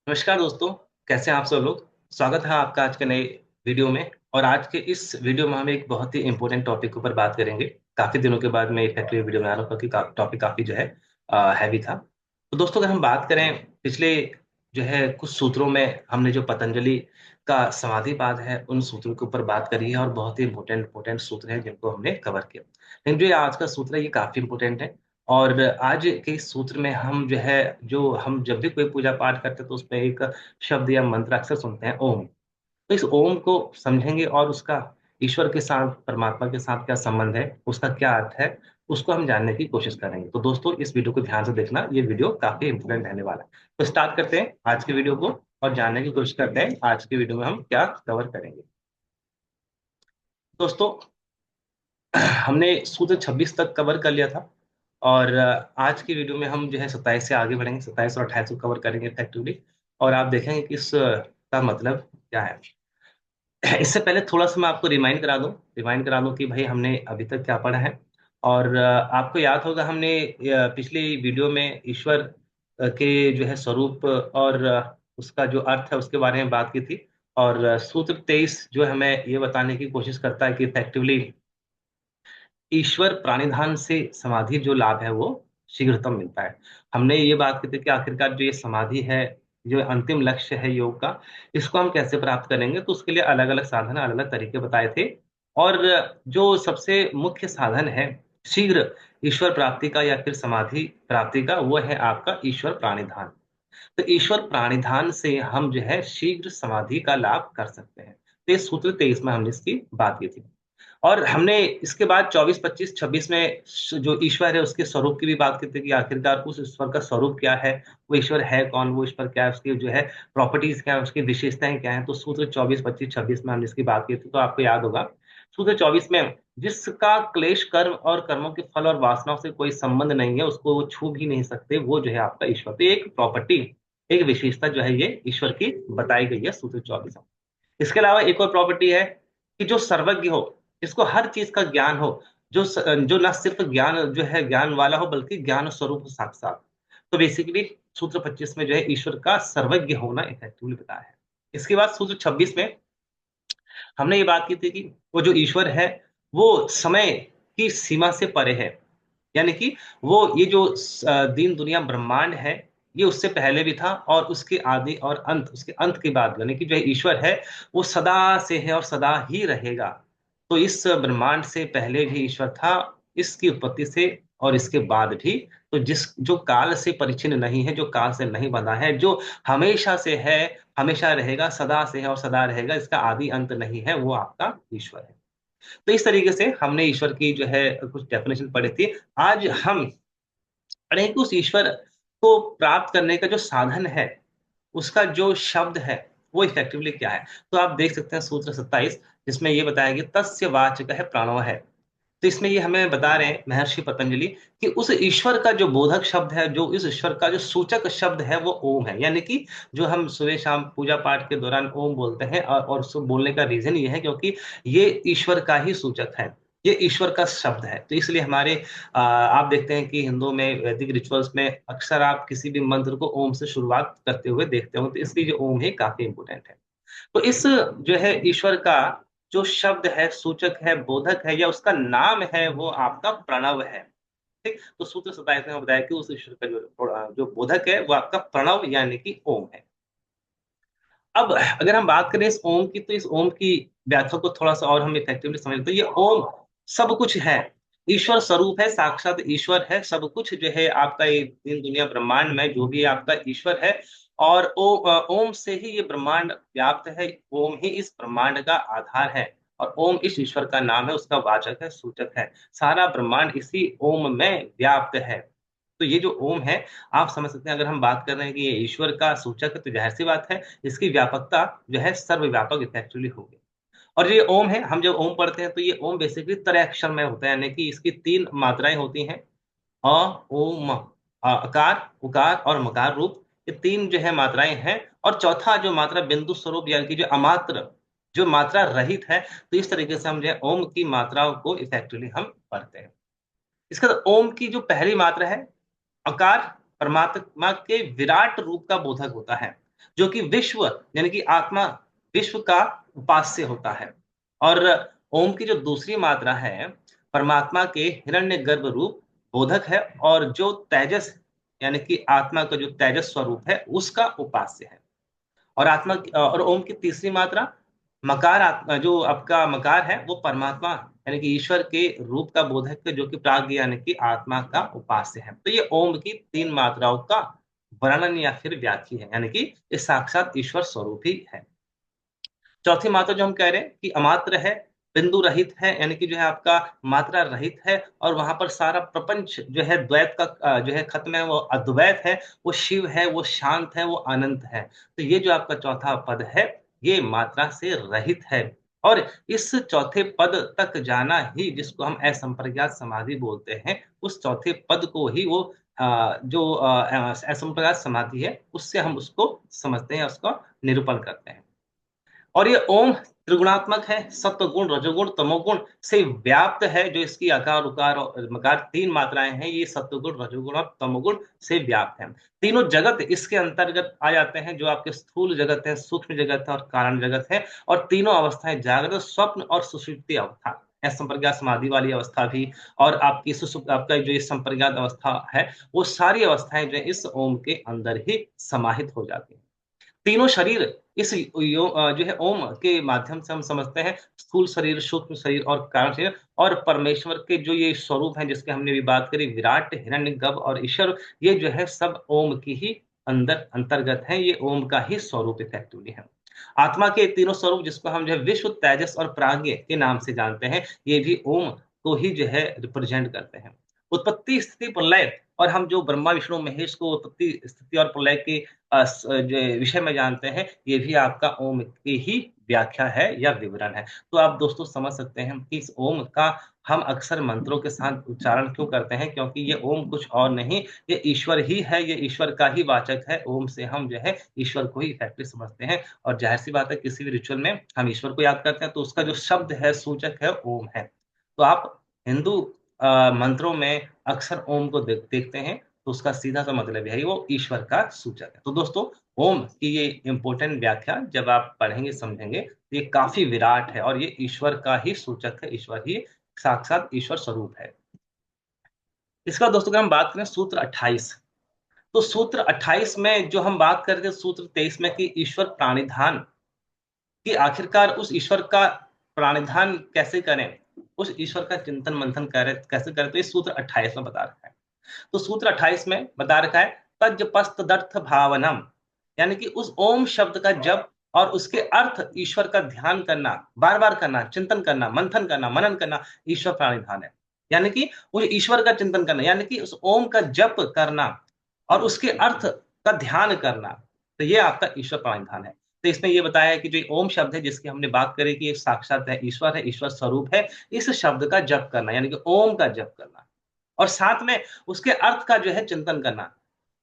नमस्कार दोस्तों। कैसे हैं आप सब लोग। स्वागत है आपका आज के नए वीडियो में। और आज के इस वीडियो में हम एक बहुत ही इंपॉर्टेंट टॉपिक के ऊपर बात करेंगे। काफी दिनों के बाद मैं इफेक्टिव वीडियो बना रहा हूँ क्योंकि टॉपिक काफी जो है हैवी था। तो दोस्तों अगर हम बात करें पिछले जो है कुछ सूत्रों में हमने जो पतंजलि का समाधिपाद है उन सूत्रों के ऊपर बात करी है और बहुत ही इंपॉर्टेंट इंपॉर्टेंट सूत्र हैं जिनको हमने कवर किया। लेकिन जो ये आज का सूत्र है ये काफी इंपॉर्टेंट है। और आज के इस सूत्र में हम जो है जो हम जब भी कोई पूजा पाठ करते हैं तो उसमें एक शब्द या मंत्र अक्सर सुनते हैं ओम। तो इस ओम को समझेंगे और उसका ईश्वर के साथ परमात्मा के साथ क्या संबंध है, उसका क्या अर्थ है, उसको हम जानने की कोशिश करेंगे। तो दोस्तों इस वीडियो को ध्यान से देखना, ये वीडियो काफी इंपॉर्टेंट रहने वाला है। तो स्टार्ट करते हैं आज के वीडियो को और जानने की कोशिश करते हैं आज के वीडियो में हम क्या कवर करेंगे। दोस्तों हमने सूत्र 26 तक कवर कर लिया था। और आज की वीडियो में हम जो है 27 से आगे बढ़ेंगे, 27 और 28 को कवर करेंगे इफेक्टिवली। और आप देखेंगे कि का मतलब क्या है। इससे पहले थोड़ा सा मैं आपको रिमाइंड करा दूं कि भाई हमने अभी तक क्या पढ़ा है। और आपको याद होगा हमने पिछली वीडियो में ईश्वर के जो है स्वरूप और उसका जो अर्थ है उसके बारे में बात की थी। और सूत्र 23 जो हमें ये बताने की कोशिश करता है कि इफेक्टिवली ईश्वर प्राणिधान से समाधि जो लाभ है वो शीघ्रतम मिलता है। हमने ये बात की थी कि आखिरकार जो ये समाधि है, जो अंतिम लक्ष्य है योग का, इसको हम कैसे प्राप्त करेंगे। तो उसके लिए अलग अलग साधन, अलग अलग तरीके बताए थे। और जो सबसे मुख्य साधन है शीघ्र ईश्वर प्राप्ति का या फिर समाधि प्राप्ति का, वो है आपका ईश्वर प्राणिधान। तो ईश्वर प्राणिधान से हम जो है शीघ्र समाधि का लाभ कर सकते हैं। तो ये सूत्र 23 में हमने इसकी बात की थी। और हमने इसके बाद 24, 25, 26 में जो ईश्वर है उसके स्वरूप की भी बात की थी कि आखिरकार उस ईश्वर का स्वरूप क्या है, वो ईश्वर है कौन, वो ईश्वर क्या है, उसकी जो है प्रॉपर्टीज क्या है, उसकी विशेषताएं क्या है। तो सूत्र 24, 25, 26 में हमने इसकी बात की थी। तो आपको याद होगा सूत्र 24 में जिसका क्लेश कर्म और कर्मों के फल और वासनाओं से कोई संबंध नहीं है, उसको वो छू भी नहीं सकते, वो जो है आपका ईश्वर। तो एक प्रॉपर्टी, एक विशेषता जो है ये ईश्वर की बताई गई है सूत्र 24 में। इसके अलावा एक और प्रॉपर्टी है कि जो सर्वज्ञ हो, जिसको हर चीज का ज्ञान हो, जो ना सिर्फ ज्ञान जो है ज्ञान वाला हो बल्कि ज्ञान स्वरूप हो साक्षात। तो बेसिकली सूत्र 25 में जो है ईश्वर का सर्वज्ञ होना इफेक्टिवली बताया है। इसके बाद सूत्र 26 में हमने ये बात की थी कि वो जो ईश्वर है वो समय की सीमा से परे है। यानी कि वो ये जो दीन दुनिया ब्रह्मांड है ये उससे पहले भी था और उसके आदि और अंत, उसके अंत के बाद यानी कि जो ईश्वर है वो सदा से है और सदा ही रहेगा। तो इस ब्रह्मांड से पहले भी ईश्वर था, इसकी उत्पत्ति से और इसके बाद भी। तो जिस जो काल से परिचिन्न नहीं है, जो काल से नहीं बंधा है, जो हमेशा से है, हमेशा रहेगा, सदा से है और सदा रहेगा, इसका आदि अंत नहीं है, वो आपका ईश्वर है। तो इस तरीके से हमने ईश्वर की जो है कुछ डेफिनेशन पढ़ी थी। आज हम पढ़ेंगे कि उस ईश्वर को प्राप्त करने का जो साधन है, उसका जो शब्द है वो इफेक्टिवली क्या है। तो आप देख सकते हैं सूत्र 27 जिसमें ये बताया गया तस्य वाचक है प्रणव है। तो इसमें ये हमें बता रहे हैं महर्षि पतंजलि कि उस ईश्वर का जो बोधक शब्द है, जो इस ईश्वर का जो सूचक शब्द है वो ओम है। यानी कि जो हम सुबह शाम पूजा पाठ के दौरान ओम बोलते हैं और उसको बोलने का रीजन ये है क्योंकि ये ईश्वर का ही सूचक है, ये ईश्वर का शब्द है। तो इसलिए हमारे आप देखते हैं कि हिंदू में वैदिक रिचुअल्स में अक्सर आप किसी भी मंत्र को ओम से शुरुआत करते हुए देखते हो। तो इसलिए जो ओम है काफी इंपोर्टेंट है। तो इस जो है ईश्वर का जो शब्द है, सूचक है, बोधक है या उसका नाम है, वो आपका प्रणव है। ठीक। तो सूत्र 27 में बताया कि उस ईश्वर का जो जो बोधक है वो आपका प्रणव यानी कि ओम है। अब अगर हम बात करें इस ओम की, तो इस ओम की व्याख्या को थोड़ा सा और हम इफेक्टिवली समझ तो ये ओम सब कुछ है, ईश्वर स्वरूप है, साक्षात ईश्वर है। सब कुछ जो है आपका ये दिन दुनिया ब्रह्मांड में जो भी आपका ईश्वर है। और ओम से ही ये ब्रह्मांड व्याप्त है, ओम ही इस ब्रह्मांड का आधार है। और ओम इस ईश्वर का नाम है, उसका वाचक है, सूचक है। सारा ब्रह्मांड इसी ओम में व्याप्त है। तो ये जो ओम है, आप समझ सकते हैं अगर हम बात कर रहे हैं कि ये ईश्वर का सूचक है तो जाहिर सी बात है इसकी व्यापकता जो है सर्वव्यापक इफेक्चुअली होगी। और ये ओम है, हम जब ओम पढ़ते हैं तो ये ओम बेसिकली त्रय अक्षर में होता है, यानी कि इसकी तीन मात्राएं होती हैं। अ, ओ, म। अकार, उकार और मकार रूप, ये तीन जो है मात्राएं हैं। और चौथा जो मात्रा बिंदु स्वरूप यानी कि जो अमात्र, जो मात्रा रहित है। तो इस तरीके से हम जो है ओम की मात्राओं को इफेक्टिवली हम पढ़ते हैं। इसका ओम की जो पहली मात्रा है अकार, परमात्मा के विराट रूप का बोधक होता है। जो कि विश्व यानी कि आत्मा, विश्व का उपास्य होता है। और ओम की जो दूसरी मात्रा है, परमात्मा के हिरण्यगर्भ रूप बोधक है, और जो तेजस यानी कि आत्मा का जो तेजस स्वरूप है उसका उपास्य है। और और ओम की तीसरी मात्रा मकार, आत्मा जो आपका मकार है वो परमात्मा यानी कि ईश्वर के रूप का बोधक है, जो कि प्राग्ञ यानी कि आत्मा का उपास्य है। तो ये ओम की तीन मात्राओं का वर्णन या फिर व्याख्या है, यानी कि ये साक्षात ईश्वर स्वरूप ही है। चौथी मात्रा जो हम कह रहे हैं कि अमात्र है, बिंदु रहित है, यानी कि जो है आपका मात्रा रहित है, और वहां पर सारा प्रपंच जो है द्वैत का जो है खत्म है, वो अद्वैत है, वो शिव है, वो शांत है, वो अनंत है। तो ये जो आपका चौथा पद है, ये मात्रा से रहित है। और इस चौथे पद तक जाना ही, जिसको हम असंप्रज्ञात समाधि बोलते हैं, उस चौथे पद को ही वो जो असंप्रज्ञात समाधि है उससे हम उसको समझते हैं, उसका निरूपण करते हैं। और ये ओम त्रिगुणात्मक है, सत्व गुण, रजोगुण, तमोगुण से व्याप्त है। जो इसकी आकार उकार और मकार तीन मात्राएं हैं, ये सत्वगुण, रजोगुण और तमोगुण से व्याप्त है। तीनों जगत इसके अंतर्गत आ जाते हैं, जो आपके स्थूल जगत है, सूक्ष्म जगत है और कारण जगत है। और तीनों अवस्थाएं, जागृत, स्वप्न और सुषुप्ति अवस्था, संप्रज्ञात समाधि वाली अवस्था भी, और आपकी सुसुप्त, आपका जो ये संप्रज्ञात अवस्था है, वो सारी अवस्थाएं जो है इस ओम के अंदर ही समाहित हो जाती हैं। तीनों शरीर इस जो है ओम के माध्यम से हम समझते हैं, स्थूल शरीर, सूक्ष्म शरीर और कारण शरीर। और परमेश्वर के जो ये स्वरूप हैं, जिसके हमने भी बात करी, विराट, हिरण्यगर्भ और ईश्वर, ये जो है सब ओम की ही अंदर अंतर्गत है, ये ओम का ही स्वरूप इफेक्टिवली है। आत्मा के तीनों स्वरूप, जिसको हम जो है विश्व, तेजस और प्राज्ञ के नाम से जानते हैं, ये भी ओम को ही जो है रिप्रेजेंट करते हैं। उत्पत्ति, स्थिति, प्रलय, और हम जो ब्रह्मा विष्णु महेश को उत्पत्ति, स्थिति और प्रलय के जो विषय में जानते हैं, ये भी आपका ओम की ही व्याख्या है या विवरण है। तो आप दोस्तों समझ सकते हैं कि इस ओम का हम अक्सर मंत्रों के साथ उच्चारण क्यों करते हैं, क्योंकि ये ओम कुछ और नहीं, ये ईश्वर ही है, ये ईश्वर का ही वाचक है। ओम से हम जो है ईश्वर को ही इफेक्टिव समझते हैं। और जाहिर सी बात है, किसी भी रिचुअल में हम ईश्वर को याद करते हैं, तो उसका जो शब्द है, सूचक है, ओम है। तो आप हिंदू मंत्रों में अक्सर ओम को देखते हैं, तो उसका सीधा सा मतलब यही, वो ईश्वर का सूचक है। तो दोस्तों, ओम की ये इंपॉर्टेंट व्याख्या जब आप पढ़ेंगे समझेंगे, तो ये काफी विराट है, और ये ईश्वर का ही सूचक है, ईश्वर ही साक्षात ईश्वर स्वरूप है। इसका दोस्तों अगर हम बात करें सूत्र 28, तो सूत्र 28 में जो हम बात करते हैं, सूत्र 23 में कि ईश्वर प्राणिधान, कि आखिरकार उस ईश्वर का प्राणिधान कैसे करें, उस ईश्वर का चिंतन मंथन करें कैसे करें, तो इस सूत्र 28 में बता रखा है। तो सूत्र 28 में बता रखा है, तज्जपस्तदर्थ भावनम, यानी कि उस ओम शब्द का जप और उसके अर्थ ईश्वर का ध्यान करना, बार बार करना, चिंतन करना, मंथन करना, मनन करना, ईश्वर प्राणिधान है। यानी कि उस ईश्वर का चिंतन करना, यानी कि उस ओम का जप करना और उसके अर्थ का ध्यान करना, तो ये आपका ईश्वर प्राणिधान है। तो इसमें ये बताया है कि जो ओम शब्द है, जिसकी हमने बात करी कि ये साक्षात है, ईश्वर स्वरूप है, इस शब्द का जप करना, यानी कि ओम का जप करना, और साथ में उसके अर्थ का जो है चिंतन करना।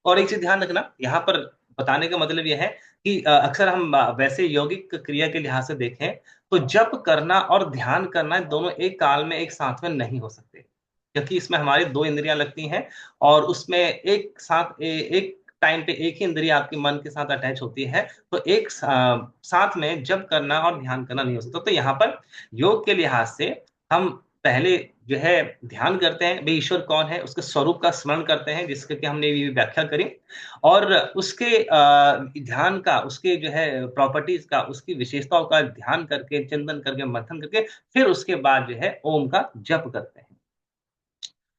और एक चीज ध्यान रखना, यहाँ पर बताने का मतलब यह है कि अक्सर हम वैसे यौगिक क्रिया के लिहाज से देखें, तो जप करना और ध्यान करना दोनों एक काल में, एक साथ में नहीं हो सकते, क्योंकि इसमें हमारी दो इंद्रियां लगती हैं, और उसमें एक साथ एक टाइम पे एक ही इंद्रिया आपके मन के साथ अटैच होती है। तो एक साथ में जप करना और ध्यान करना नहीं हो सकता। तो यहाँ पर योग के लिहाज से हम पहले जो है ध्यान करते हैं, भाई ईश्वर कौन है, उसके स्वरूप का स्मरण करते हैं, जिसके कि हमने ये व्याख्या करी। और उसके ध्यान का, उसके जो है प्रॉपर्टीज का, उसकी विशेषताओं का ध्यान करके, चिंतन करके, मंथन करके, फिर उसके बाद जो है ओम का जप करते हैं।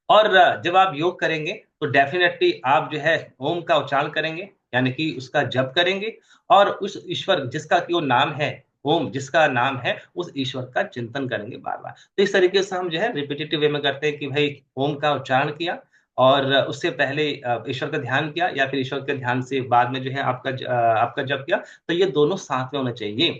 और जब आप योग करेंगे, तो डेफिनेटली आप जो है ओम का उच्चारण करेंगे, यानी कि उसका जप करेंगे, और उस ईश्वर जिसका कि वो नाम है, ओम जिसका नाम है, उस ईश्वर का चिंतन करेंगे बार बार। तो इस तरीके से हम जो है रिपीटेटिव वे में करते हैं कि भाई ओम का उच्चारण किया, और उससे पहले ईश्वर का ध्यान किया, या फिर ईश्वर के ध्यान से बाद में जो है आपका जप किया। तो ये दोनों साथ में होना चाहिए।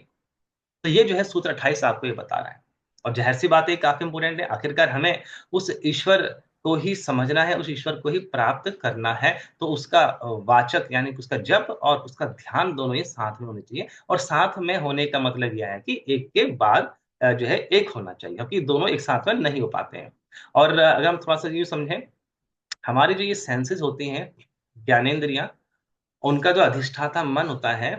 तो ये जो है सूत्र 28 आपको ये बता रहा है। और जाहिर सी बात है, काफी इंपोर्टेंट है, आखिरकार हमें उस ईश्वर को ही समझना है, उस ईश्वर को ही प्राप्त करना है। तो उसका वाचक यानी कि उसका जप और उसका ध्यान दोनों ही साथ में होने चाहिए। और साथ में होने का मतलब यह है कि एक के बाद जो है एक होना चाहिए, क्योंकि दोनों एक साथ में नहीं हो पाते हैं। और अगर हम थोड़ा सा यूँ समझें, हमारी जो ये सेंसेस होती हैं, ज्ञानेंद्रियां, उनका जो अधिष्ठाता मन होता है,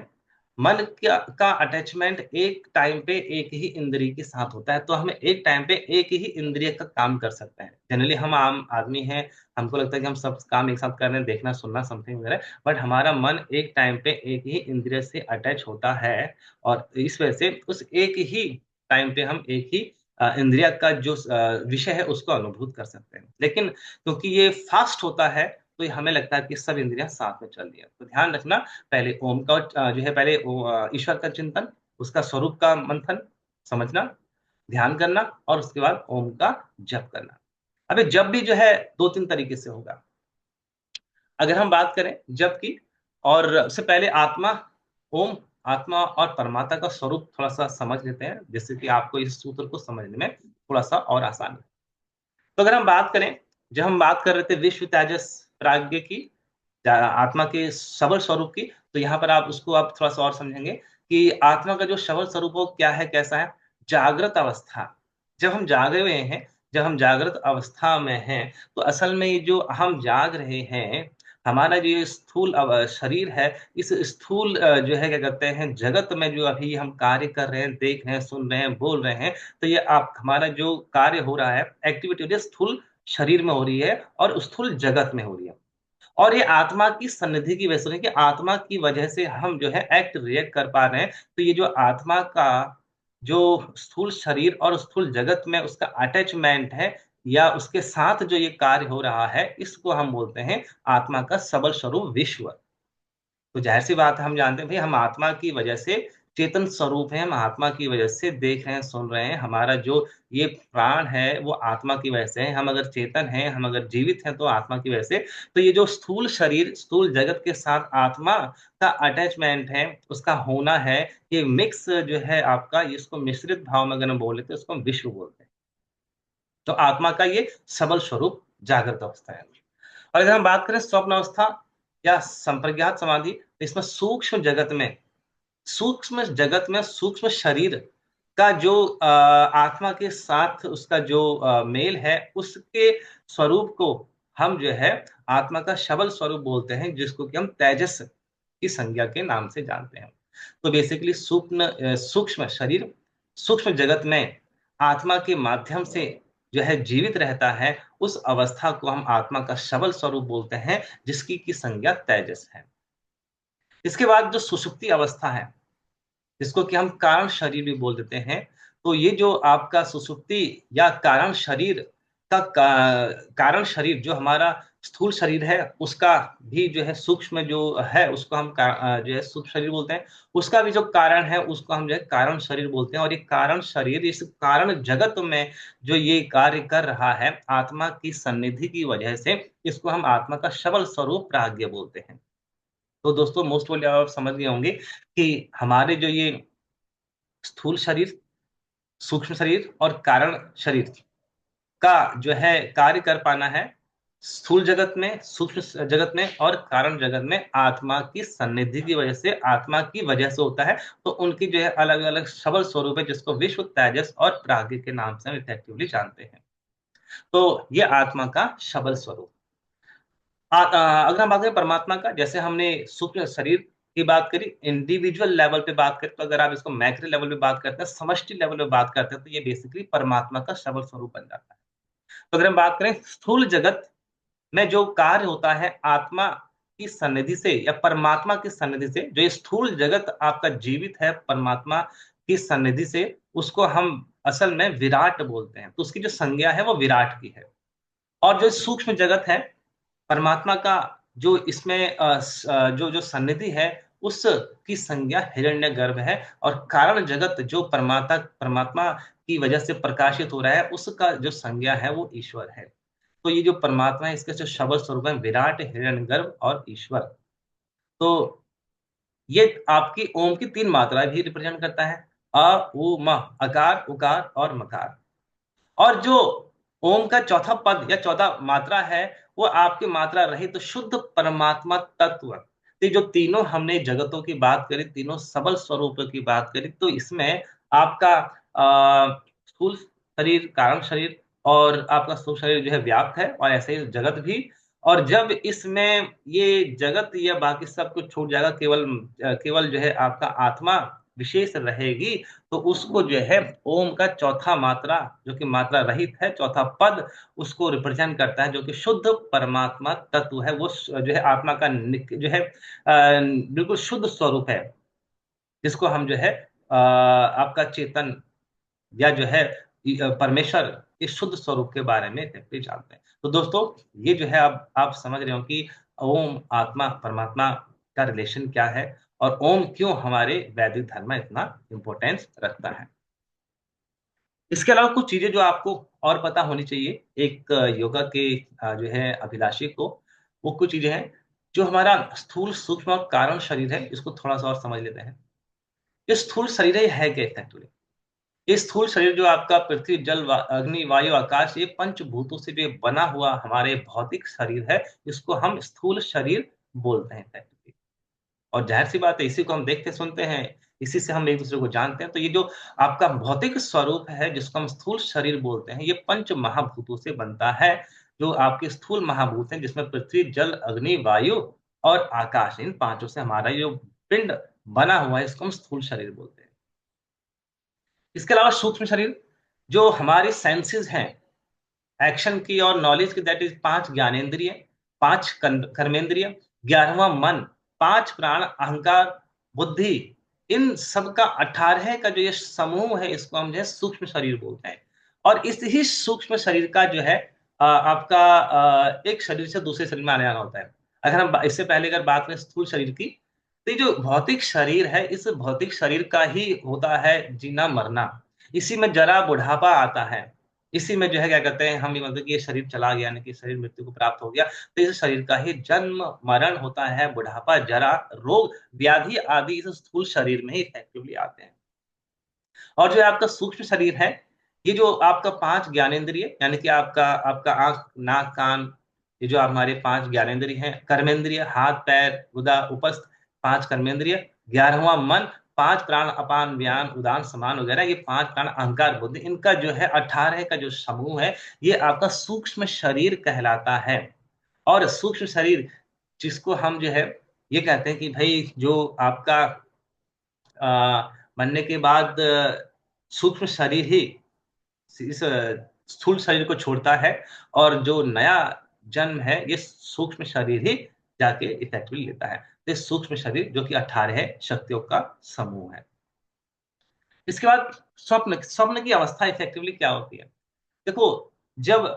मन का अटैचमेंट एक टाइम पे एक ही इंद्रिय के साथ होता है। तो हम एक टाइम पे एक ही इंद्रिय का काम कर सकते हैं। जनरली हम आम आदमी हैं, हमको लगता है कि हम सब काम एक साथ कर रहे हैं, देखना सुनना समथिंग वगैरह, बट हमारा मन एक टाइम पे एक ही इंद्रिय से अटैच होता है। और इस वजह से उस एक ही टाइम पे हम एक ही इंद्रिय का जो विषय है उसको अनुभूत कर सकते हैं। लेकिन क्योंकि ये फास्ट होता है, तो ये हमें लगता है कि सब इंद्रियां साथ में चल रही है। तो ध्यान रखना, पहले ओम का जो है, पहले ईश्वर का चिंतन, उसका स्वरूप का मंथन समझना, ध्यान करना, और उसके बाद ओम का जप करना। अबे जप भी जो है दो तीन तरीके से होगा। अगर हम बात करें जप की, और उससे पहले आत्मा, ओम, आत्मा और परमात्मा का स्वरूप थोड़ा सा समझ लेते हैं, जिससे कि आपको इस सूत्र को समझने में थोड़ा सा और आसान है। तो अगर हम बात करें, जब हम बात कर रहे थे विश्व तेजस प्राज्ञ की, आत्मा के सबल स्वरूप की, तो यहाँ पर आप उसको आप थोड़ा सा और समझेंगे कि आत्मा का जो सबल स्वरूप हो क्या है, कैसा है। जागृत अवस्था, जब हम जागे हुए हैं, जब हम जागृत अवस्था में हैं, तो असल में ये जो हम जाग रहे हैं, हमारा जो ये स्थूल शरीर है, इस स्थूल जो है क्या कहते हैं, जगत में जो अभी हम कार्य कर रहे हैं, देख रहे हैं, सुन रहे हैं, बोल रहे हैं, तो ये आप हमारा जो कार्य हो रहा है, एक्टिविटी हो रही है, स्थूल शरीर में हो रही है और स्थूल जगत में हो रही है। और ये आत्मा की सन्निधि की वजह से, कि आत्मा की वजह से हम जो है एक्ट रिएक्ट कर पा रहे हैं। तो ये जो आत्मा का जो स्थूल शरीर और स्थूल जगत में उसका अटैचमेंट है, या उसके साथ जो ये कार्य हो रहा है, इसको हम बोलते हैं आत्मा का सबल स्वरूप विश्व। तो जाहिर सी बात है, हम जानते हैं भाई, हम आत्मा की वजह से चेतन स्वरूप है, हम आत्मा की वजह से देख रहे हैं, सुन रहे हैं, हमारा जो ये प्राण है वो आत्मा की वजह से है। हम अगर चेतन हैं, हम अगर जीवित हैं, तो आत्मा की वजह से। तो ये जो स्थूल शरीर, स्थूल जगत के साथ आत्मा का अटैचमेंट है, उसका होना है, ये मिक्स जो है आपका, इसको मिश्रित भाव में अगर हम बोले तो इसको हम विश्व बोलते हैं। तो आत्मा का ये सबल स्वरूप जागृत अवस्था है। और अगर हम बात करें स्वप्न अवस्था या संप्रज्ञात समाधि, तो इसमें सूक्ष्म जगत में, सूक्ष्म जगत में सूक्ष्म शरीर का जो आत्मा के साथ उसका जो मेल है, उसके स्वरूप को हम जो है आत्मा का सबल स्वरूप बोलते हैं, जिसको कि हम तेजस की संज्ञा के नाम से जानते हैं। तो बेसिकली सूक्ष्म शरीर सूक्ष्म जगत में आत्मा के माध्यम से जो है जीवित रहता है, उस अवस्था को हम आत्मा का सबल स्वरूप बोलते हैं, जिसकी की संज्ञा तेजस है। इसके बाद जो सुषुप्ति अवस्था है, जिसको कि हम कारण शरीर भी बोल देते हैं, तो ये जो आपका सुषुप्ति या कारण शरीर कारण शरीर जो हमारा स्थूल शरीर है, उसका भी जो है सूक्ष्म जो है, उसको हम जो है सूक्ष्म शरीर बोलते हैं। उसका भी जो कारण है, उसको हम जो है कारण शरीर बोलते हैं। और ये कारण शरीर इस कारण जगत में जो ये कार्य कर रहा है, आत्मा की सन्निधि की वजह से, इसको हम आत्मा का सबल स्वरूप प्राज्ञ बोलते हैं। तो दोस्तों, मोस्ट प्रोबेबली आप समझ गए होंगे कि हमारे जो ये स्थूल शरीर, सूक्ष्म शरीर और कारण शरीर का जो है कार्य कर पाना है, स्थूल जगत में, सूक्ष्म जगत में और कारण जगत में, आत्मा की सन्निधि की वजह से, आत्मा की वजह से होता है। तो उनकी जो है अलग अलग सबल स्वरूप है, जिसको विश्व, तेजस और प्राज्ञ के नाम से हम इफेक्टिवली जानते हैं। तो ये आत्मा का सबल स्वरूप। अगर हम बात करें परमात्मा का, जैसे हमने सूक्ष्म शरीर की बात करी, इंडिविजुअल लेवल पे बात करें, तो अगर आप इसको मैक्रो लेवल पे बात करते हैं, समष्टि लेवल पे बात करते हैं, तो ये बेसिकली परमात्मा का सबल स्वरूप बन जाता है। तो अगर हम बात करें स्थूल जगत में जो कार्य होता है आत्मा की सन्निधि से या परमात्मा की सन्निधि से, जो ये स्थूल जगत आपका जीवित है परमात्मा की सन्निधि से, उसको हम असल में विराट बोलते हैं। तो उसकी जो संज्ञा है वो विराट की है। और जो सूक्ष्म जगत है परमात्मा का, जो इसमें जो जो सन्निधि है, उसकी संज्ञा हिरण्यगर्भ है। और कारण जगत जो परमात्मा परमात्मा की वजह से प्रकाशित हो रहा है, उसका जो संज्ञा है वो ईश्वर है। तो ये जो परमात्मा है, इसके जो शब्द स्वरूप है विराट, हिरण्यगर्भ और ईश्वर। तो ये आपकी ओम की तीन मात्राएं भी रिप्रेजेंट करता है, अ उ म, अकार, उकार और मकार। और जो ओम का चौथा पद या चौथा मात्रा है, वो आपकी मात्रा रही तो शुद्ध परमात्मा तत्व। ये जो तीनों हमने जगतों की बात करी, तीनों सबल स्वरूपों की बात करी, तो इसमें आपका स्थूल शरीर, कारण शरीर और आपका स्थूल शरीर जो है व्याप्त है, और ऐसे ही जगत भी। और जब इसमें ये जगत या बाकी सब कुछ छूट जाएगा, केवल केवल जो है आपका आत्मा विशेष रहेगी, तो उसको जो है ओम का चौथा मात्रा, जो कि मात्रा रहित है, चौथा पद उसको रिप्रेजेंट करता है, जो कि शुद्ध परमात्मा तत्व है। वो जो है आत्मा का जो है बिल्कुल शुद्ध स्वरूप है, जिसको हम जो है आपका चेतन या जो है परमेश्वर के शुद्ध स्वरूप के बारे में व्यक्ति जानते हैं। तो दोस्तों, ये जो है अब आप समझ रहे हो कि ओम आत्मा परमात्मा का रिलेशन क्या है, और ओम क्यों हमारे वैदिक धर्म में इतना इंपॉर्टेंस रखता है। इसके अलावा कुछ चीजें जो आपको और पता होनी चाहिए एक योगा के जो है अभिलाषी को, वो कुछ चीजें हैं जो हमारा स्थूल सूक्ष्म और कारण शरीर है, इसको थोड़ा सा और समझ लेते हैं। ये स्थूल शरीर है क्या एक्चुअली? ये स्थूल शरीर जो आपका पृथ्वी जल अग्नि वायु आकाश, ये पंचभूतों से जो बना हुआ हमारे भौतिक शरीर है, इसको हम स्थूल शरीर बोलते हैं। और जाहिर सी बात है, इसी को हम देखते सुनते हैं, इसी से हम एक दूसरे को जानते हैं। तो ये जो आपका भौतिक स्वरूप है, जिसको हम स्थूल शरीर बोलते हैं, ये पंच महाभूतों से बनता है, जो आपके स्थूल महाभूत हैं, जिसमें पृथ्वी जल अग्नि वायु और आकाश, इन पांचों से हमारा जो पिंड बना हुआ है, इसको हम स्थूल शरीर बोलते हैं। इसके अलावा सूक्ष्म शरीर, जो हमारे सेंसेस हैं, एक्शन की और नॉलेज की, दैट इज पांच ज्ञानेंद्रिय, पांच कर्मेंद्रिय, 11वां मन, पांच प्राण, अहंकार, बुद्धि, इन सब का 18 का जो ये समूह है, इसको हम जो है सूक्ष्म शरीर बोलते हैं। और इस ही सूक्ष्म शरीर का जो है आपका एक शरीर से दूसरे शरीर में आने आना होता है। अगर हम इससे पहले अगर बात करें स्थूल शरीर की, तो ये जो भौतिक शरीर है, इस भौतिक शरीर का ही होता है जीना मरना। इसी में जरा बुढ़ापा आता है, इसी में जो है क्या कहते हैं, हम ये मतलब कि ये शरीर चला गया, यानी कि शरीर मृत्यु को प्राप्त हो गया, तो इस शरीर का ही जन्म मरण होता है, बुढ़ापा जरा रोग व्याधि आदि इस स्थूल शरीर में ही इफेक्टिवली आते हैं। और जो आपका सूक्ष्म शरीर है, ये जो आपका पांच ज्ञानेंद्रिय, यानी कि आपका आपका आंख नाक कान, ये जो हमारे पांच ज्ञानेंद्रिय हैं, कर्मेंद्रिय हाथ पैर गुदा उपस्थ, पांच कर्मेंद्रिय, 11वां मन, पांच प्राण अपान व्यान उदान समान वगैरह, ये पांच प्राण अहंकार बुद्धि, इनका जो है 18 का जो समूह है, ये आपका सूक्ष्म शरीर कहलाता है। और सूक्ष्म शरीर, जिसको हम जो है ये कहते हैं कि भाई जो आपका बनने के बाद सूक्ष्म शरीर ही इस स्थूल शरीर को छोड़ता है, और जो नया जन्म है, ये सूक्ष्म शरीर ही जाके इफेक्टली लेता है। तो ये सूक्ष्म शरीर जो कि 18 शक्तियों का समूह है। इसके बाद स्वप्न, स्वप्न की अवस्था इफेक्टिवली क्या होती है? देखो, जब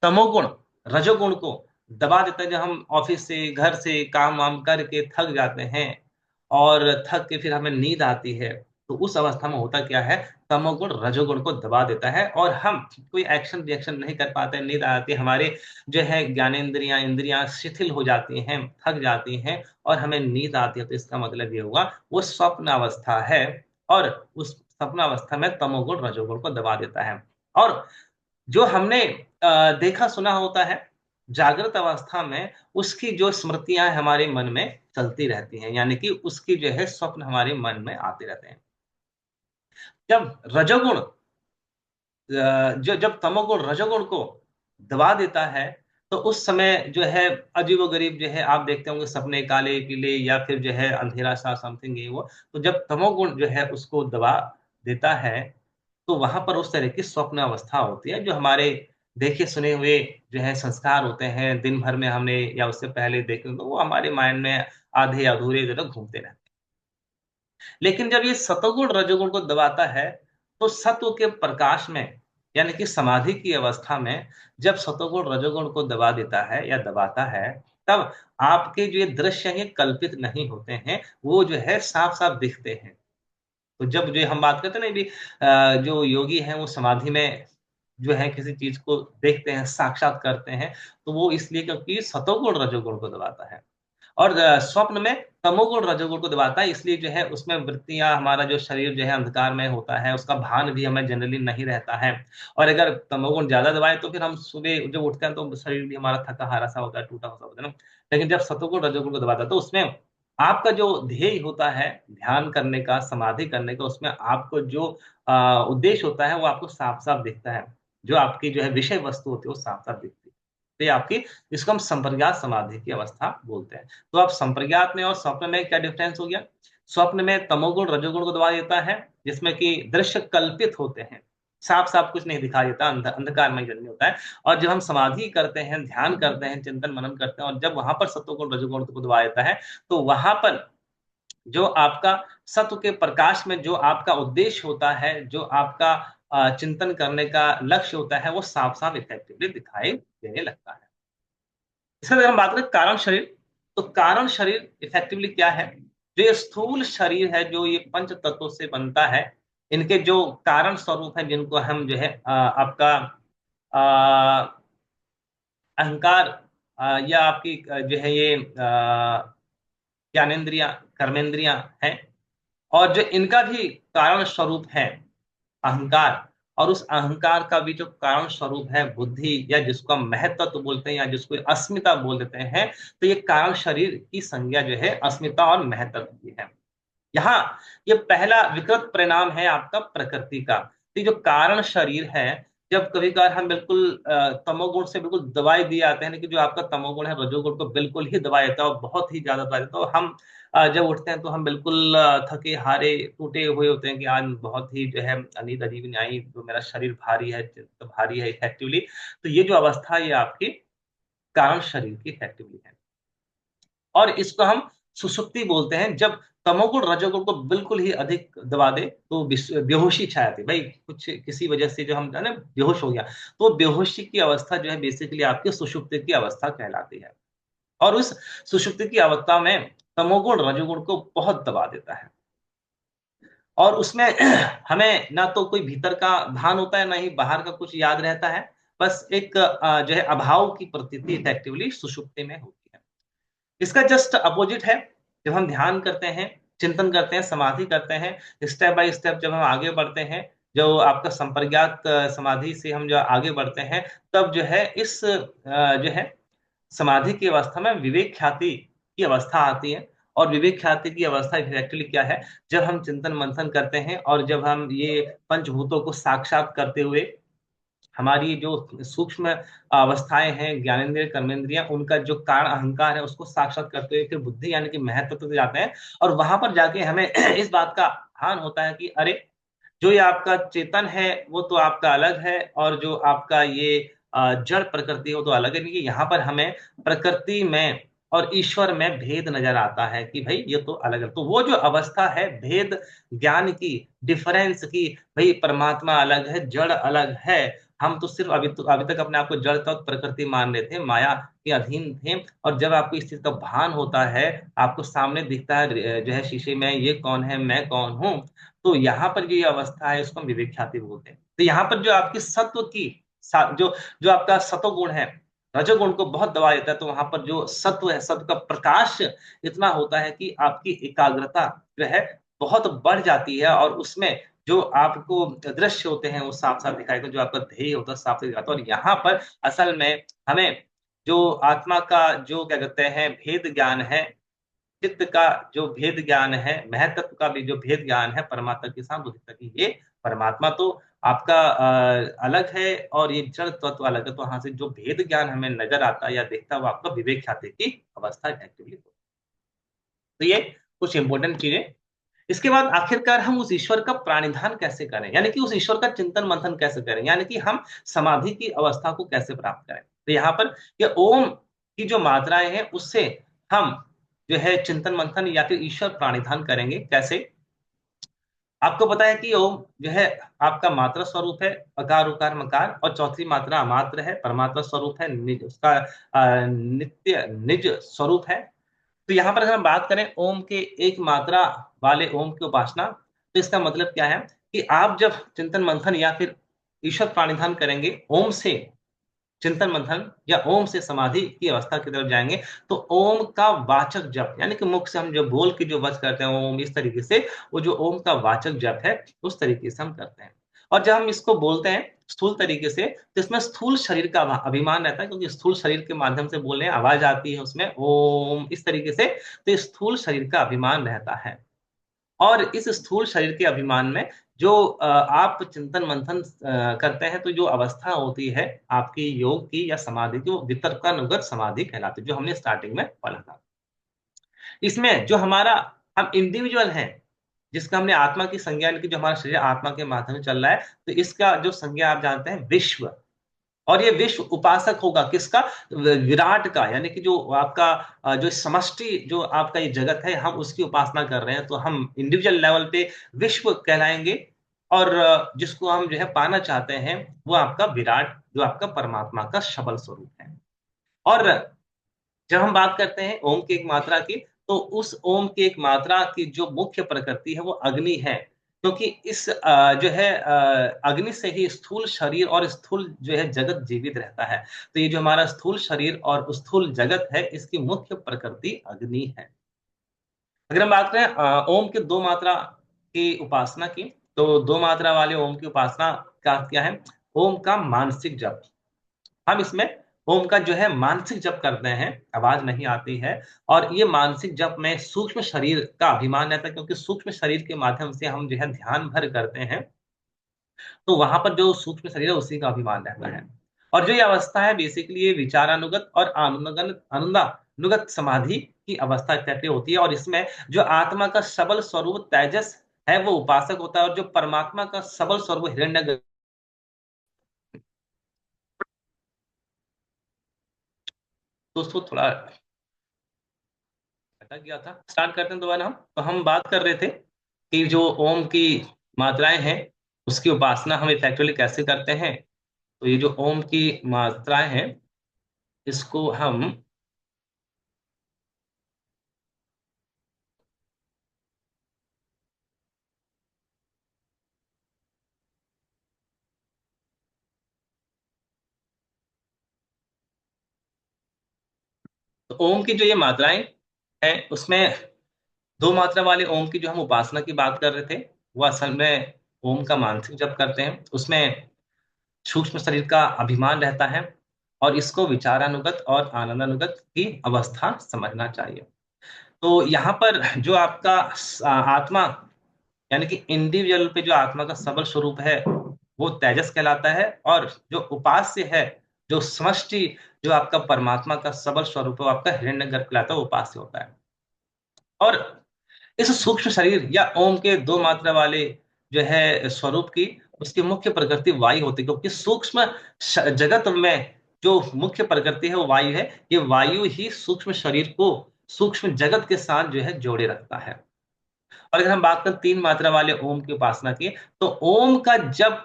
तमोगुण रजोगुण को दबा देता है, जब हम ऑफिस से घर से काम वाम करके थक जाते हैं, और थक के फिर हमें नींद आती है, तो उस अवस्था में होता क्या है, तमोगुण रजोगुण को दबा देता है, और हम कोई एक्शन रिएक्शन नहीं कर पाते, नींद आती है, हमारे जो है ज्ञानेंद्रियां इंद्रियां शिथिल हो जाती हैं, थक जाती हैं, और हमें नींद आती है। तो इसका मतलब ये हुआ वो स्वप्न अवस्था है, और उस स्वप्न अवस्था में तमोगुण रजोगुण को दबा देता है। और जो हमने देखा सुना होता है, जागृत अवस्था में उसकी जो स्मृतियां हमारे मन में चलती रहती हैं, यानी कि उसकी जो है स्वप्न हमारे मन में आते रहते हैं। जब रजोगुण जो जब तमोगुण रजोगुण को दबा देता है, तो उस समय जो है अजीबोगरीब जो है आप देखते होंगे, सपने काले पीले, या फिर जो है अंधेरा सा समथिंग ये वो। तो जब तमोगुण जो है उसको दबा देता है, तो वहां पर उस तरह की स्वप्न अवस्था होती है, जो हमारे देखे सुने हुए जो है संस्कार होते हैं, दिन भर में हमने या उससे पहले देखे, तो वो हमारे माइंड में आधे अधूरे जो है घूमते रहते हैं। लेकिन जब ये सतोगुण रजोगुण को दबाता है, तो सत्व के प्रकाश में, यानी कि समाधि की अवस्था में, जब सतोगुण रजोगुण को दबा देता है या दबाता है, तब आपके जो ये दृश्य हैं, ये कल्पित नहीं होते हैं, वो जो है साफ साफ दिखते हैं। तो जब जो हम बात करते हैं ना भी, जो योगी हैं वो समाधि में जो है किसी चीज को देखते हैं, साक्षात करते हैं, तो वो इसलिए क्योंकि सतोगुण रजोगुण को दबाता है। और स्वप्न में तमोगुण रजोगुण को दबाता है, इसलिए जो है उसमें वृत्तियां, हमारा जो शरीर जो है अंधकार में होता है, उसका भान भी हमें जनरली नहीं रहता है। और अगर तमोगुण ज्यादा दबाए, तो फिर हम सुबह जब उठते हैं तो शरीर भी हमारा थका हारा सा होता है, टूटा सा होता है ना। लेकिन जब सतोगुण रजोगुण को दबाता है, तो उसमें आपका जो ध्येय होता है ध्यान करने का, समाधि करने का, उसमें आपको जो उद्देश्य होता है, वो आपको साफ साफ दिखता है, जो आपकी जो है विषय वस्तु होती है वो साफ साफ दिखती है। तो ये आपकी, इसको हम संप्रज्ञात समाधि की अवस्था बोलते हैं। तो अब संप्रज्ञात में और स्वप्न में क्या डिफरेंस हो गया? स्वप्न में तमोगुण रजोगुण को दबा देता है, जिसमें कि दृश्य कल्पित होते हैं, साफ साफ कुछ नहीं दिखाई देता, अंधकारमय जन्य होता है। और जब हम समाधि करते हैं, ध्यान करते हैं, चिंतन मनन करते हैं, और जब वहां पर सत्वगुण रजोगुण को दबा देता है, तो वहां पर जो आपका सत्व के प्रकाश में जो आपका उद्देश्य होता है, जो आपका चिंतन करने का लक्ष्य होता है, वो साफ साफ इफेक्टिवली दिखाई देने लगता है। इसका अगर हम बात करें कारण शरीर, तो कारण शरीर इफेक्टिवली क्या है? जो ये स्थूल शरीर है, जो ये पंच तत्वों से बनता है, इनके जो कारण स्वरूप है, जिनको हम जो है आपका अहंकार, या आपकी जो है ये ज्ञानेन्द्रियां, कर्मेंद्रियां हैं, और जो इनका भी कारण स्वरूप है अहंकार, और उस अहंकार का भी जो कारण स्वरूप है बुद्धि, या जिसको हम महत्त्व बोलते हैं, या जिसको अस्मिता बोल देते हैं, तो ये कारण शरीर की संज्ञा जो है अस्मिता और महत्त्व की है। यहाँ ये पहला विकृत परिणाम है आपका प्रकृति का। तो ये जो कारण शरीर है, जब कभी कभार हम बिल्कुल तमोगुण से बिल्कुल दबाए दिए आते हैं, लेकिन जो आपका तमोगुण है रजोगुण को बिल्कुल ही दबा देता है, और बहुत ही ज्यादा दबा देता है, और हम जब उठते हैं तो हम बिल्कुल थके हारे टूटे हुए होते हैं कि आज बहुत ही जो है नींद अजीब नहीं आई, तो मेरा शरीर भारी है, चित्त भारी है इफेक्टिवली। तो ये जो अवस्था है, ये आपकी कारण शरीर की इफेक्टिवली है। और इसको हम सुषुप्ति बोलते हैं। जब तमोगुण रजोगुण को बिल्कुल ही अधिक दबा दे, तो बेहोशी छा जाती है भाई, कुछ किसी वजह से जो हम ना बेहोश हो गया, तो बेहोशी की अवस्था जो है बेसिकली आपकी सुषुप्ति की अवस्था कहलाती है। और उस सुषुप्ति की अवस्था में तमोगुण रजोगुण को बहुत दबा देता है, और उसमें हमें ना तो कोई भीतर का भान होता है, ना ही बाहर का कुछ याद रहता है। बस एक जो है अभाव की प्रतीति इफेक्टिवली सुषुप्ति में होती है। इसका जस्ट अपोजिट है, जब हम ध्यान करते हैं, चिंतन करते हैं, समाधि करते हैं, स्टेप बाय स्टेप जब हम आगे बढ़ते हैं, जो आपका संप्रज्ञात समाधि से हम जो आगे बढ़ते हैं, तब जो है इस जो है समाधि की अवस्था में विवेक ख्याति की अवस्था आती है। और विवेक ख्याति की अवस्था एक्चुअली क्या है? जब हम चिंतन मंथन करते हैं, और जब हम ये पंचभूतों को साक्षात करते हुए, हमारी जो सूक्ष्म अवस्थाएं हैं, ज्ञानेंद्रिय कर्मेंद्रियां, उनका जो कारण अहंकार है उसको साक्षात करते हुए फिर बुद्धि यानी कि महत्व तक जाते हैं। और वहां पर जाके हमें इस बात का भान होता है कि अरे, जो ये आपका चेतन है वो तो आपका अलग है, और जो आपका ये जड़ प्रकृति है वो तो अलग है। क्योंकि यहाँ पर हमें प्रकृति में और ईश्वर में भेद नजर आता है कि भाई ये तो अलग है। तो वो जो अवस्था है भेद ज्ञान की, डिफरेंस की, भाई परमात्मा अलग है, जड़ अलग है, हम तो सिर्फ अभी तक अपने आप को जड़ तक प्रकृति मान रहे थे, माया के अधीन थे। और जब आपको इस चीज का भान होता है, आपको सामने दिखता है जो है शीशे में, ये कौन है, मैं कौन हूँ, तो यहाँ पर जो ये अवस्था है उसको हम विवेक ख्याति बोलते हैं। तो यहाँ पर जो आपकी सत्व की जो जो आपका सत्वगुण है, रजोगुण को बहुत दबा देता है, तो वहां पर जो सत्व है, सत्व का प्रकाश इतना होता है कि आपकी एकाग्रता जो है बहुत बढ़ जाती है, और उसमें जो आपको दृश्य होते हैं वो साफ साफ दिखाई देते हैं, जो आपका ध्येय होता है साफ साफ दिखाता है। और यहाँ पर असल में हमें जो आत्मा का जो क्या कहते हैं भेद ज्ञान है, चित्त का जो भेद ज्ञान है, महत्व का भी जो भेद ज्ञान है, परमात्मा के साथ बुद्धि तक, ये परमात्मा तो आपका अलग है, और ये जड़ तत्व अलग है। तो वहां से जो भेद ज्ञान हमें नजर आता है या देखता है, वो आपका विवेक ख्याति की अवस्था एक्टिवली होती है। तो ये कुछ इंपॉर्टेंट चीजें। इसके बाद आखिरकार हम उस ईश्वर का प्राणिधान कैसे करें, यानी कि उस ईश्वर का चिंतन मंथन कैसे करें, यानी कि हम समाधि की अवस्था को कैसे प्राप्त करें। तो यहाँ पर ये ओम की जो मात्राएं हैं, उससे हम जो है चिंतन मंथन या फिर ईश्वर प्राणिधान करेंगे। कैसे? आपको पता है कि ओम जो है आपका मात्रा स्वरूप है, अकार उकार मकार, और चौथी मात्रा अमात्र है, परमात्मा स्वरूप है, निज उसका नित्य निज स्वरूप है। तो यहाँ पर अगर हम बात करें ओम के एक मात्रा वाले ओम की उपासना, तो इसका मतलब क्या है कि आप जब चिंतन मंथन या फिर ईश्वर प्राणिधान करेंगे, ओम से चिंतन मंथन या ओम से समाधि की अवस्था की तरफ जाएंगे, तो ओम का वाचक जप, यानी कि मुख से हम जो बोल के जो वच करते हैं ओम, इस तरीके से वो जो ओम का वाचक जप है उस तरीके से हम करते हैं। और जब हम इसको बोलते हैं स्थूल तरीके से, तो इसमें स्थूल शरीर का अभिमान रहता है, क्योंकि स्थूल शरीर के माध्यम से बोलने आवाज आती है उसमें ओम इस तरीके से, तो स्थूल शरीर का अभिमान रहता है। और इस स्थूल शरीर के अभिमान में जो आप चिंतन मंथन करते हैं तो जो अवस्था होती है आपकी योग की या समाधि की, वो वितर्कानुगत समाधि कहलाती है, जो हमने स्टार्टिंग में पढ़ा था। इसमें जो हमारा हम इंडिविजुअल हैं, जिसका हमने आत्मा की संज्ञा, यानी कि जो हमारा शरीर आत्मा के माध्यम से चल रहा है, तो इसका जो संज्ञा आप जानते हैं विश्व। और ये विश्व उपासक होगा किसका? विराट का, यानी कि जो आपका जो समष्टि जो आपका ये जगत है, हम उसकी उपासना कर रहे हैं, तो हम इंडिविजुअल लेवल पे विश्व कहलाएंगे। और जिसको हम जो है पाना चाहते हैं, वो आपका विराट, जो आपका परमात्मा का सबल स्वरूप है। और जब हम बात करते हैं ओम की एक मात्रा की, तो उस ओम की एक मात्रा की जो मुख्य प्रकृति है वो अग्नि है। क्योंकि इस जो है अग्नि से ही स्थूल शरीर और स्थूल जो है जगत जीवित रहता है। तो ये जो हमारा स्थूल शरीर और स्थूल जगत है, इसकी मुख्य प्रकृति अग्नि है। अगर हम बात करें ओम के दो मात्रा की उपासना की, तो दो मात्रा वाले ओम की उपासना का क्या है? ओम का मानसिक जप। हम इसमें ओम का जो है मानसिक जप करते हैं, आवाज नहीं आती है। और ये मानसिक जप में सूक्ष्म शरीर का अभिमान रहता है, क्योंकि सूक्ष्म शरीर के माध्यम से हम जो है ध्यान भर करते हैं, तो वहां पर जो सूक्ष्म शरीर है उसी का अभिमान रहता है। और जो ये अवस्था है बेसिकली ये विचारानुगत और आनंदानुगत समाधि की अवस्था इत्यादि होती है। और इसमें जो आत्मा का सबल स्वरूप तेजस है वो उपासक होता है, और जो परमात्मा का सबल स्वरूप हिरण्य, दोस्तों थोड़ा अटक गया था, स्टार्ट करते हैं दोबारा। हम बात कर रहे थे कि जो ओम की मात्राएं हैं उसकी उपासना हम इफेक्टिवली कैसे करते हैं। तो ये जो ओम की मात्राएं हैं, इसको हम, तो ओम की जो ये मात्राएं हैं उसमें दो मात्रा वाले ओम की जो हम उपासना की बात कर रहे थे, वो असल में ओम का मानसिक जप करते हैं। उसमें सूक्ष्म शरीर का अभिमान रहता है, और इसको विचारानुगत और आनंदानुगत की अवस्था समझना चाहिए। तो यहाँ पर जो आपका आत्मा, यानी कि इंडिविजुअल पे जो आत्मा का सबल स्वरूप है वो तेजस कहलाता है। और जो उपास्य है, जो समष्टि, जो आपका परमात्मा का सबल स्वरूप है, वो आपका हिरण्यगर्भ कहलाता है, वो उपास्य होता है। और इस सूक्ष्म शरीर या ओम के दो मात्रा वाले जो है स्वरूप की, उसकी मुख्य प्रकृति वायु होती है, क्योंकि सूक्ष्म जगत में जो मुख्य प्रकृति है वो वायु है। ये वायु ही सूक्ष्म शरीर को सूक्ष्म जगत के साथ जो है जोड़े रखता है। और अगर हम बात करें तीन मात्रा वाले ओम की उपासना की, तो ओम का जब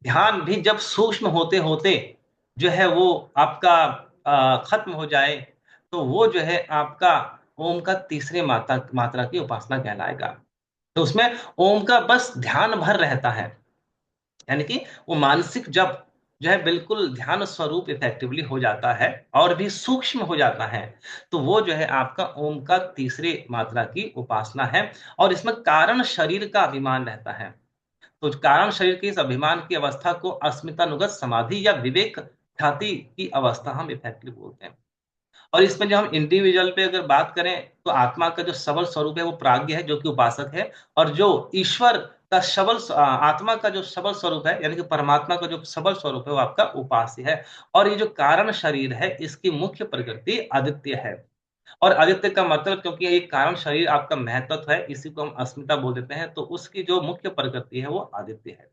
ध्यान भी जब सूक्ष्म होते होते जो है वो आपका खत्म हो जाए, तो वो जो है आपका ओम का तीसरे मात्रा मात्रा की उपासना कहलाएगा। तो उसमें ओम का बस ध्यान भर रहता है, यानी कि वो मानसिक जप जो है बिल्कुल ध्यान स्वरूप इफेक्टिवली हो जाता है, और भी सूक्ष्म हो जाता है। तो वो जो है आपका ओम का तीसरे मात्रा की उपासना है। और इसमें कारण शरीर का अभिमान रहता है। तो कारण शरीर के इस अभिमान की अवस्था को अस्मितानुगत समाधि या विवेक ख्याति की अवस्था हम इफेक्टिवली बोलते हैं। और इसमें जो हम इंडिविजुअल पे अगर बात करें, तो आत्मा का जो सबल स्वरूप है वो प्राज्ञ है, जो कि उपासक है। और जो ईश्वर का आत्मा का जो सबल स्वरूप है, यानी कि परमात्मा का जो सबल स्वरूप है, वो आपका उपास्य है। और ये जो कारण शरीर है, इसकी मुख्य प्रकृति आदित्य है। और आदित्य का मतलब, क्योंकि ये कारण शरीर आपका महत्व है, इसी को हम अस्मिता बोल देते हैं, तो उसकी जो मुख्य प्रकृति है वो आदित्य है।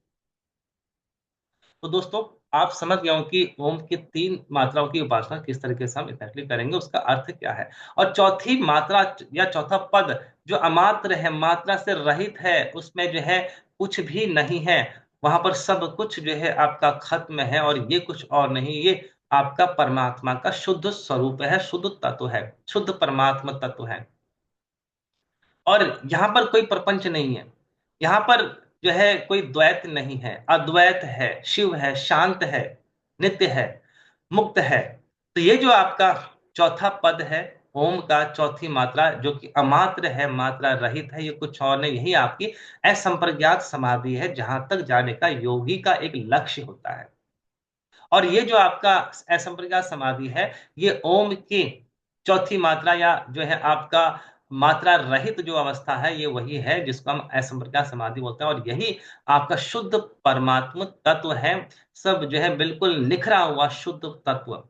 तो दोस्तों, आप समझ गए हो कि ओम की तीन मात्राओं की उपासना किस तरीके से हम इफेक्टली करेंगे, उसका अर्थ क्या है। और चौथी मात्रा या चौथा पद जो अमात्र है, मात्रा से रहित है, उसमें जो है कुछ भी नहीं है, वहां पर सब कुछ जो है आपका खत्म है, और ये कुछ और नहीं, ये आपका परमात्मा का शुद्ध स्वरूप है, शुद्ध तत्व है, शुद्ध परमात्मा तत्व है। और यहाँ पर कोई प्रपंच नहीं है, यहाँ पर जो है कोई द्वैत नहीं है, अद्वैत है, शिव है, शांत है, नित्य है, मुक्त है। तो ये जो आपका चौथा पद है, ओम का चौथी मात्रा, जो कि अमात्र है, मात्रा रहित है, ये कुछ और नहीं, यही आपकी असंप्रज्ञात समाधि है, जहां तक जाने का योगी का एक लक्ष्य होता है। और ये जो आपका असंप्रज्ञात समाधि है, ये ओम की चौथी मात्रा या जो है आपका मात्रा रहित जो अवस्था है ये वही है जिसको हम असंप्रज्ञात समाधि बोलते हैं, और यही आपका शुद्ध परमात्म तत्व है। सब जो है बिल्कुल निखरा हुआ शुद्ध तत्व,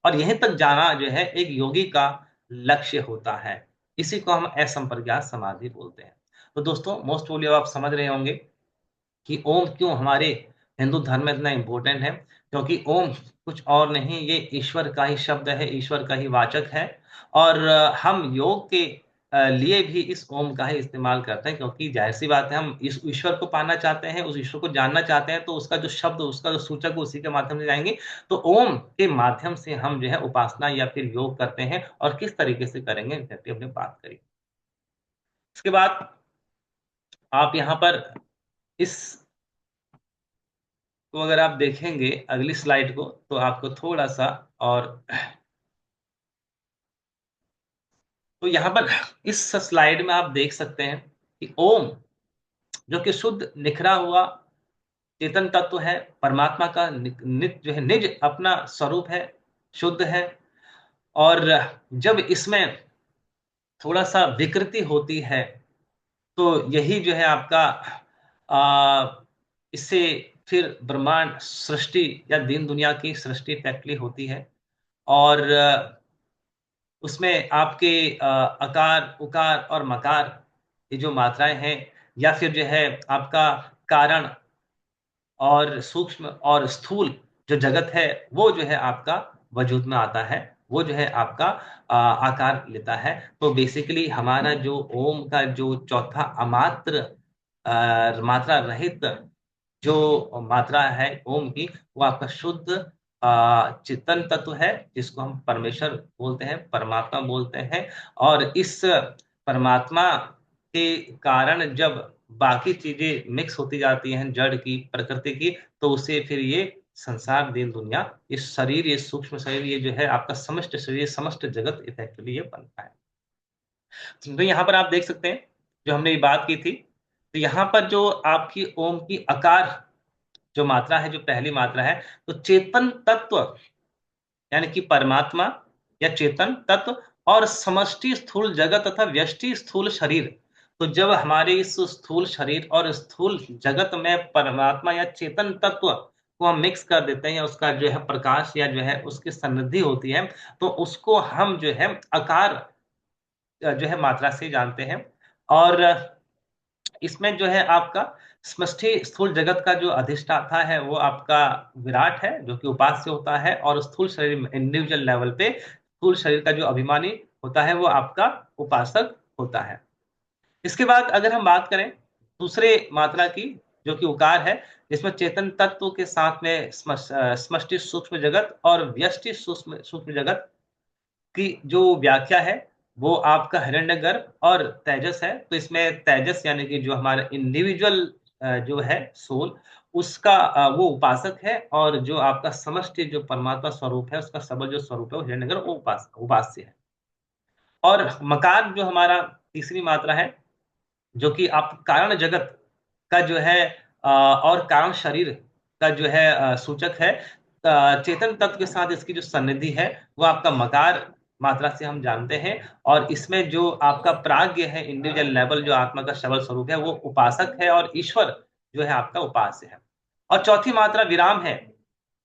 और यहीं तक जाना जो है एक योगी का लक्ष्य होता है। इसी को हम असंप्रज्ञात समाधि बोलते हैं। तो दोस्तों, मोस्ट प्रोबेबली अब आप समझ रहे होंगे कि ओम क्यों हमारे हिंदू धर्म में इतना इम्पोर्टेंट है। क्योंकि ओम कुछ और नहीं, ये ईश्वर का ही शब्द है, ईश्वर का ही वाचक है। और हम योग के लिए भी इस ओम का ही इस्तेमाल करते हैं, क्योंकि जाहिर सी बात है, हम इस ईश्वर को पाना चाहते हैं, उस ईश्वर को जानना चाहते हैं, तो उसका जो शब्द, उसका जो सूचक है, उसी के माध्यम से जाएंगे। तो ओम के माध्यम से हम जो है उपासना या फिर योग करते हैं, और किस तरीके से करेंगे एग्जैक्टली हमने बात करी। इसके बाद आप यहाँ पर इस तो अगर आप देखेंगे अगली स्लाइड को, तो आपको थोड़ा सा और, तो यहाँ पर इस स्लाइड में आप देख सकते हैं कि ओम जो कि शुद्ध निखरा हुआ चेतन तत्व है, परमात्मा का निज जो है, निज अपना स्वरूप है, शुद्ध है। और जब इसमें थोड़ा सा विकृति होती है, तो यही जो है आपका इससे फिर ब्रह्मांड सृष्टि या दीन दुनिया की सृष्टि इफेक्टली होती है। और उसमें आपके अकार, उकार और मकार, ये जो मात्राएं हैं, या फिर जो है आपका कारण और सूक्ष्म और स्थूल जो जगत है, वो जो है आपका वजूद में आता है, वो जो है आपका आकार लेता है। तो बेसिकली हमारा जो ओम का जो चौथा अमात्र मात्रा रहित जो मात्रा है ओम की, वो आपका शुद्ध चेतन तत्व है, जिसको हम परमेश्वर बोलते हैं, परमात्मा बोलते हैं। और इस परमात्मा के कारण जब बाकी चीजें मिक्स होती जाती हैं, जड़ की, प्रकृति की, तो उसे फिर ये संसार, दिन दुनिया, ये शरीर, ये सूक्ष्म शरीर, ये जो है आपका समस्त शरीर, समस्त जगत इफेक्टिवली ये बनता है। तो यहाँ पर आप देख सकते हैं, जो हमने ये बात की थी, तो यहाँ पर जो आपकी ओम की अकार जो मात्रा है, जो पहली मात्रा है, तो चेतन तत्व यानी कि परमात्मा या चेतन तत्व और समष्टि स्थूल जगत तथा व्यष्टि स्थूल शरीर। तो जब हमारे इस स्थूल शरीर और स्थूल जगत में परमात्मा या चेतन तत्व को हम मिक्स कर देते हैं, या उसका जो है प्रकाश या जो है उसकी सन्निधि होती है, तो उसको हम जो है आकार जो है मात्रा से जानते हैं। और इसमें जो है आपका समष्टि स्थूल जगत का जो अधिष्ठाता है, वो आपका विराट है, जो कि उपास्य होता है। और स्थूल शरीर, इंडिविजुअल लेवल पे स्थूल शरीर का जो अभिमानी होता है, वो आपका उपासक होता है। इसके बाद अगर हम बात करें दूसरे मात्रा की, जो कि उकार है, जिसमें चेतन तत्व के साथ में समष्टि सूक्ष्म जगत और व्यष्टि सूक्ष्म सूक्ष्म जगत की जो व्याख्या है, वो आपका हिरण्यगर्भ और तेजस है। तो इसमें तेजस यानी कि जो हमारा इंडिविजुअल जो है सोल, उसका वो उपासक है। और जो आपका समष्टि जो परमात्मा स्वरूप है, उसका सबल जो स्वरूप है, वो हिरण्यगर्भ, वो उपास्य है। और मकार जो हमारा तीसरी मात्रा है, जो कि आप कारण जगत का जो है और कारण शरीर का जो है सूचक है। चेतन तत्व के साथ इसकी जो सन्निधि है, वो आपका मकार मात्रा से हम जानते हैं। और इसमें जो आपका प्राज्ञ है, इंडिविजुअल लेवल जो आत्मा का सबल स्वरूप है, वो उपासक है। और ईश्वर जो है आपका उपास्य है। और चौथी मात्रा विराम है,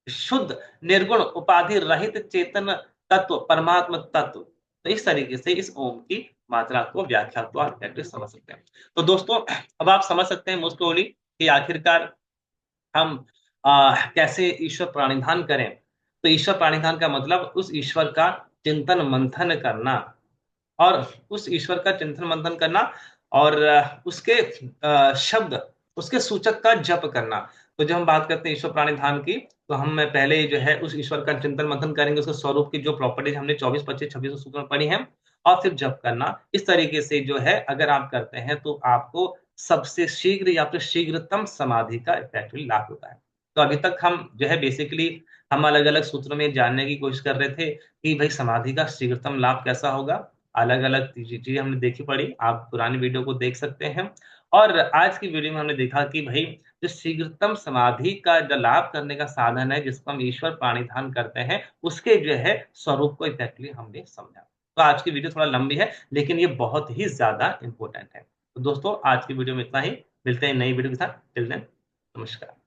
शुद्ध निर्गुण उपाधि रहित चेतन तत्व, परमात्म तत्व। तो इस तरीके से इस ओम की मात्रा को, व्याख्या को आप प्रैक्टिस समझ सकते हैं। तो दोस्तों, अब आप समझ सकते हैं मोस्ट प्रोबेबली कि आखिरकार हम कैसे ईश्वर प्राणिधान करें। तो ईश्वर प्राणिधान का मतलब उस ईश्वर का चिंतन मंथन करना, और उस ईश्वर का चिंतन मंथन करना, और उसके शब्द, उसके सूचक का जप करना। तो जब हम बात करते हैं ईश्वर प्राणिधान की, तो हम पहले जो है उस ईश्वर का चिंतन मंथन करेंगे, उसके स्वरूप की जो प्रॉपर्टीज हमने 24, 25, 26 सूत्र में पढ़ी हैं, और फिर जप करना। इस तरीके से जो है अगर आप करते हैं, तो आपको सबसे शीघ्र या फिर शीघ्रतम समाधि का इफेक्टिवली लाभ होता है। तो अभी तक हम जो है बेसिकली हम अलग अलग सूत्रों में जानने की कोशिश कर रहे थे कि भाई समाधि का शीघ्रतम लाभ कैसा होगा। अलग अलग चीजें हमने देखी पड़ी, आप पुरानी वीडियो को देख सकते हैं। और आज की वीडियो में हमने देखा कि भाई जो शीघ्रतम समाधि का जो लाभ करने का साधन है, जिसको हम ईश्वर प्राणिधान करते हैं, उसके जो है स्वरूप को इफेक्टली हमने समझा। तो आज की वीडियो थोड़ा लंबी है, लेकिन ये बहुत ही ज्यादा इंपॉर्टेंट है। तो दोस्तों आज की वीडियो में इतना ही, मिलते हैं नई वीडियो के साथ। टिल देन, नमस्कार।